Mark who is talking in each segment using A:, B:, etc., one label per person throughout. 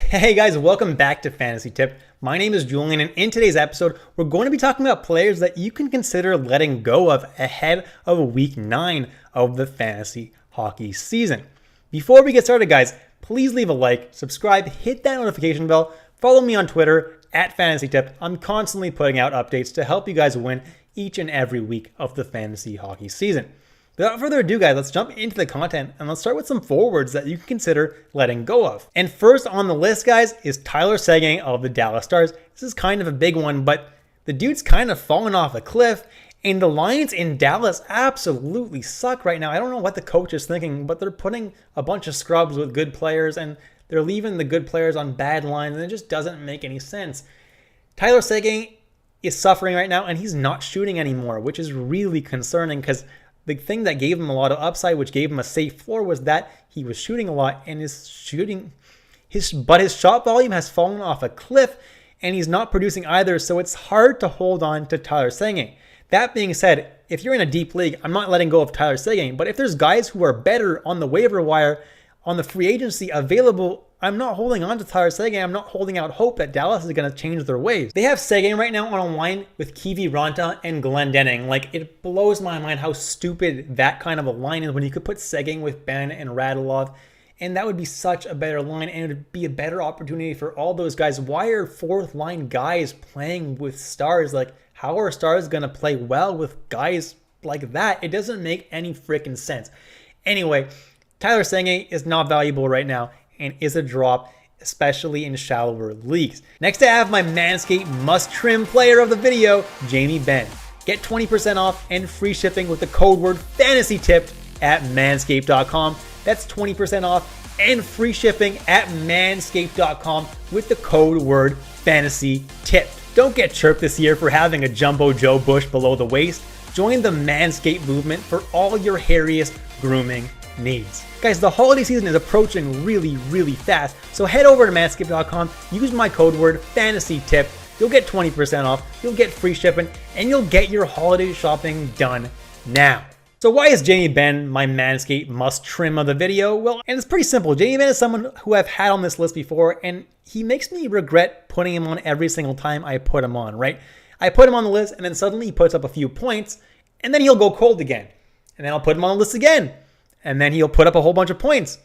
A: Hey guys, welcome back to Fantasy Tip. My name is Julian, and in today's episode, we're going to be talking about players that you can consider letting go of ahead of week 9 of the fantasy hockey season. Before we get started, guys, please leave a like, subscribe, hit that notification bell, follow me on Twitter at Fantasy Tip. I'm constantly putting out updates to help you guys win each and every week of the fantasy hockey season. Without further ado, guys, let's jump into the content and let's start with some forwards that you can consider letting go of. And first on the list, guys, is Tyler Seguin of the Dallas Stars. This is kind of a big one, but the dude's kind of fallen off a cliff, and the lines in Dallas absolutely suck right now. I don't know what the coach is thinking, but they're putting a bunch of scrubs with good players, and they're leaving the good players on bad lines, and it just doesn't make any sense. Tyler Seguin is suffering right now, and he's not shooting anymore, which is really concerning because the thing that gave him a lot of upside, which gave him a safe floor, was that he was shooting a lot, and his shot volume has fallen off a cliff, and he's not producing either, so it's hard to hold on to Tyler Seguin. That being said, if you're in a deep league, I'm not letting go of Tyler Seguin, but if there's guys who are better on the waiver wire, on the free agency available, I'm not holding on to Tyler Seguin. I'm not holding out hope that Dallas is going to change their ways. They have Seguin right now on a line with Kiwi Ranta and Glendening. Like, it blows my mind how stupid that kind of a line is when you could put Seguin with Ben and Radulov, and that would be such a better line, and it would be a better opportunity for all those guys. Why are fourth line guys playing with stars? Like, how are stars going to play well with guys like that? It doesn't make any freaking sense. Anyway, Tyler Seguin is not valuable right now and is a drop, especially in shallower leagues. Next, I have my Manscaped must-trim player of the video, Jamie Benn. Get 20% off and free shipping with the code word FANTASYTIPPED at manscaped.com. That's 20% off and free shipping at manscaped.com with the code word FANTASYTIPPED. Don't get chirped this year for having a Jumbo Joe bush below the waist. Join the Manscaped movement for all your hairiest grooming needs. Guys, the holiday season is approaching really fast, so head over to manscaped.com, use my code word FANTASYTIP, you'll get 20% off, you'll get free shipping, and you'll get your holiday shopping done now. So why is Jamie Benn my Manscaped must trim of the video? Well, and it's pretty simple. Jamie Benn is someone who I've had on this list before, and he makes me regret putting him on every single time I put him on, right? I put him on the list, and then suddenly he puts up a few points, and then he'll go cold again. And then I'll put him on the list again. And then he'll put up a whole bunch of points.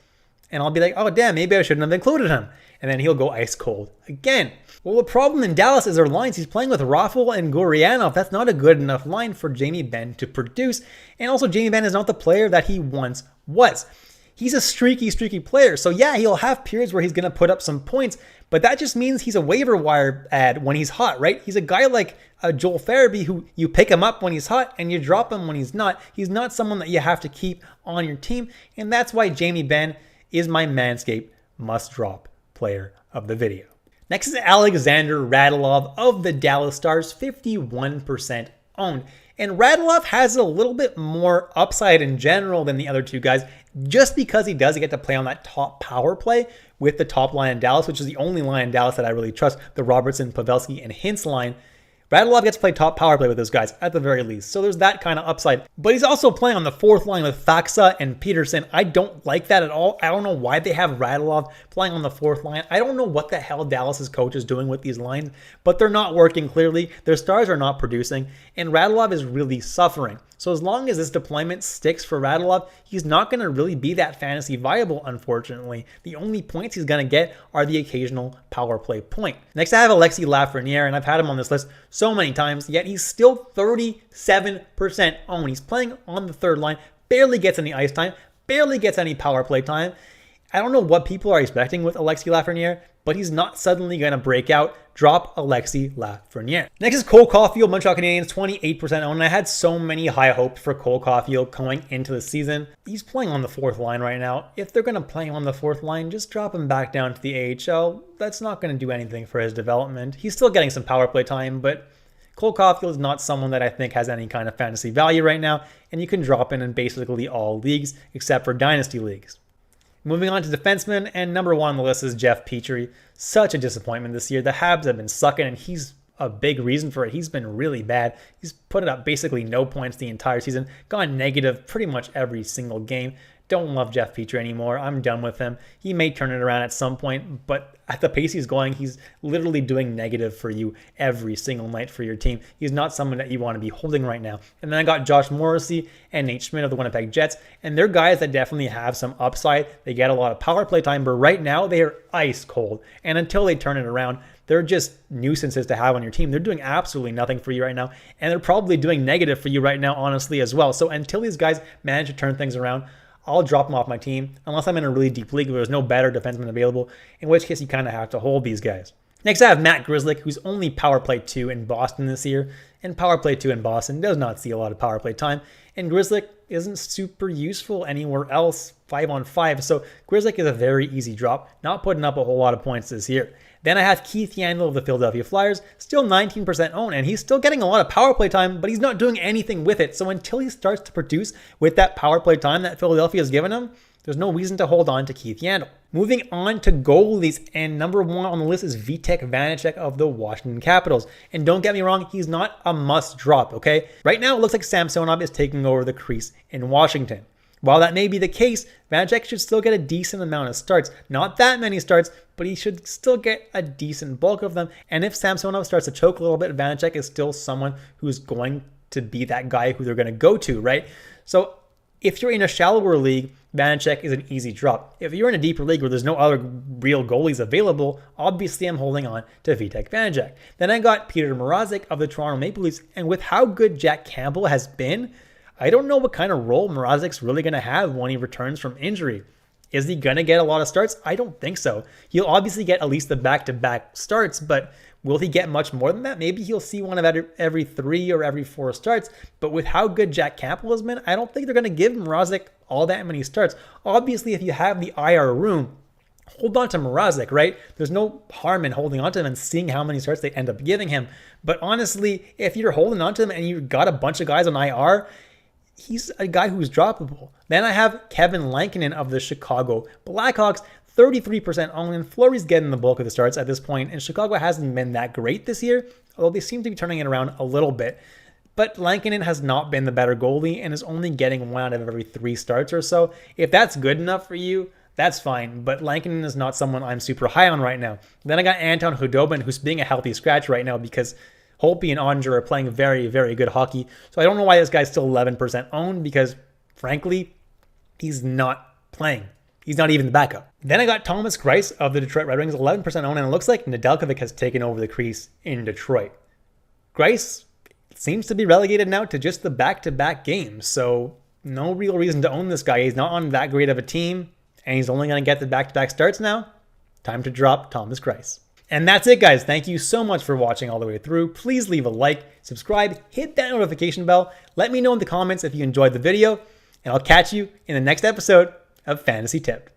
A: And I'll be like, oh, damn, maybe I shouldn't have included him. And then he'll go ice cold again. Well, the problem in Dallas is their lines. He's playing with Raffle and Gurianov. That's not a good enough line for Jamie Benn to produce. And also, Jamie Benn is not the player that he once was. He's a streaky player. So yeah, he'll have periods where he's going to put up some points, but that just means he's a waiver wire ad when he's hot, right? He's a guy like Joel Farabee who you pick him up when he's hot and you drop him when he's not. He's not someone that you have to keep on your team, and that's why Jamie Benn is my Manscaped must-drop player of the video. Next is Alexander Radulov of the Dallas Stars, 51% owned. And Radulov has a little bit more upside in general than the other two guys, just because he does get to play on that top power play with the top line in Dallas, which is the only line in Dallas that I really trust, the Robertson, Pavelski, and Hintz line. Radulov gets to play top power play with those guys at the very least. So there's that kind of upside. But he's also playing on the fourth line with Faksa and Peterson. I don't like that at all. I don't know why they have Radulov playing on the fourth line. I don't know what the hell Dallas's coach is doing with these lines, but they're not working clearly. Their stars are not producing, and Radulov is really suffering. So as long as this deployment sticks for Radulov, he's not going to really be that fantasy viable, unfortunately. The only points he's going to get are the occasional power play point. Next, I have Alexis Lafreniere, and I've had him on this list so many times, yet he's still 37% owned. He's playing on the third line, barely gets any ice time, barely gets any power play time. I don't know what people are expecting with Alexis Lafreniere, but he's not suddenly going to break out. Drop Alexis Lafreniere. Next is Cole Caulfield, Montreal Canadiens, 28% owned. And I had so many high hopes for Cole Caulfield going into the season. He's playing on the fourth line right now. If they're going to play him on the fourth line, just drop him back down to the AHL. That's not going to do anything for his development. He's still getting some power play time, but Cole Caulfield is not someone that I think has any kind of fantasy value right now, and you can drop in basically all leagues except for dynasty leagues. Moving on to defensemen, and number one on the list is Jeff Petrie. Such a disappointment this year. The Habs have been sucking, and he's a big reason for it. He's been really bad. He's put up basically no points the entire season, gone negative pretty much every single game. don't love Jeff Petrie anymore. I'm done with him. He may turn it around at some point, but at the pace he's going, he's literally doing negative for you every single night for your team. He's not someone that you want to be holding right now. And then I got Josh Morrissey and Nate Schmidt of the Winnipeg Jets, and they're guys that definitely have some upside. They get a lot of power play time, but right now they are ice cold. And until they turn it around, they're just nuisances to have on your team. They're doing absolutely nothing for you right now, and they're probably doing negative for you right now, honestly, as well. So until these guys manage to turn things around, I'll drop them off my team, unless I'm in a really deep league where there's no better defenseman available, in which case you kind of have to hold these guys. Next, I have Matt Grzelcyk, who's only power play 2 in Boston this year, and power play 2 in Boston does not see a lot of power play time, and Grzelcyk isn't super useful anywhere else 5-on-5, so Grzelcyk is a very easy drop, not putting up a whole lot of points this year. Then I have Keith Yandle of the Philadelphia Flyers, still 19% owned, and he's still getting a lot of power play time, but he's not doing anything with it. So until he starts to produce with that power play time that Philadelphia has given him, there's no reason to hold on to Keith Yandle. Moving on to goalies, and number 1 on the list is Vitek Vanacek of the Washington Capitals. And don't get me wrong, he's not a must drop, okay? Right now, it looks like Samsonov is taking over the crease in Washington. While that may be the case, Vanacek should still get a decent amount of starts. Not that many starts, but he should still get a decent bulk of them. And if Samsonov starts to choke a little bit, Vanacek is still someone who's going to be that guy who they're going to go to, right? So if you're in a shallower league, Vanacek is an easy drop. If you're in a deeper league where there's no other real goalies available, obviously I'm holding on to Vitek Vanacek. Then I got Peter Mrazek of the Toronto Maple Leafs, and with how good Jack Campbell has been, I don't know what kind of role Mrazek's really going to have when he returns from injury. Is he going to get a lot of starts? I don't think so. He'll obviously get at least the back-to-back starts, but will he get much more than that? Maybe he'll see one of every 3 or every 4 starts, but with how good Jack Campbell has been, I don't think they're going to give Mrazek all that many starts. Obviously, if you have the IR room, hold on to Mrazek, right? There's no harm in holding on to him and seeing how many starts they end up giving him. But honestly, if you're holding on to him and you've got a bunch of guys on IR, he's a guy who's droppable. Then I have Kevin Lankinen of the Chicago Blackhawks, 33% owned, and Fleury's getting the bulk of the starts at this point, and Chicago hasn't been that great this year, although they seem to be turning it around a little bit. But Lankinen has not been the better goalie and is only getting 1 out of every 3 starts or so. If that's good enough for you, that's fine, but Lankinen is not someone I'm super high on right now. Then I got Anton Khudobin, who's being a healthy scratch right now because Holtby and Onger are playing very, very good hockey. So I don't know why this guy's still 11% owned because, frankly, he's not playing. He's not even the backup. Then I got Thomas Greiss of the Detroit Red Wings, 11% owned, and it looks like Nedeljkovic has taken over the crease in Detroit. Greiss seems to be relegated now to just the back-to-back games, so no real reason to own this guy. He's not on that great of a team, and he's only going to get the back-to-back starts now. Time to drop Thomas Greiss. And that's it, guys. Thank you so much for watching all the way through. Please leave a like, subscribe, hit that notification bell. Let me know in the comments if you enjoyed the video, and I'll catch you in the next episode of Fantasy Tipped.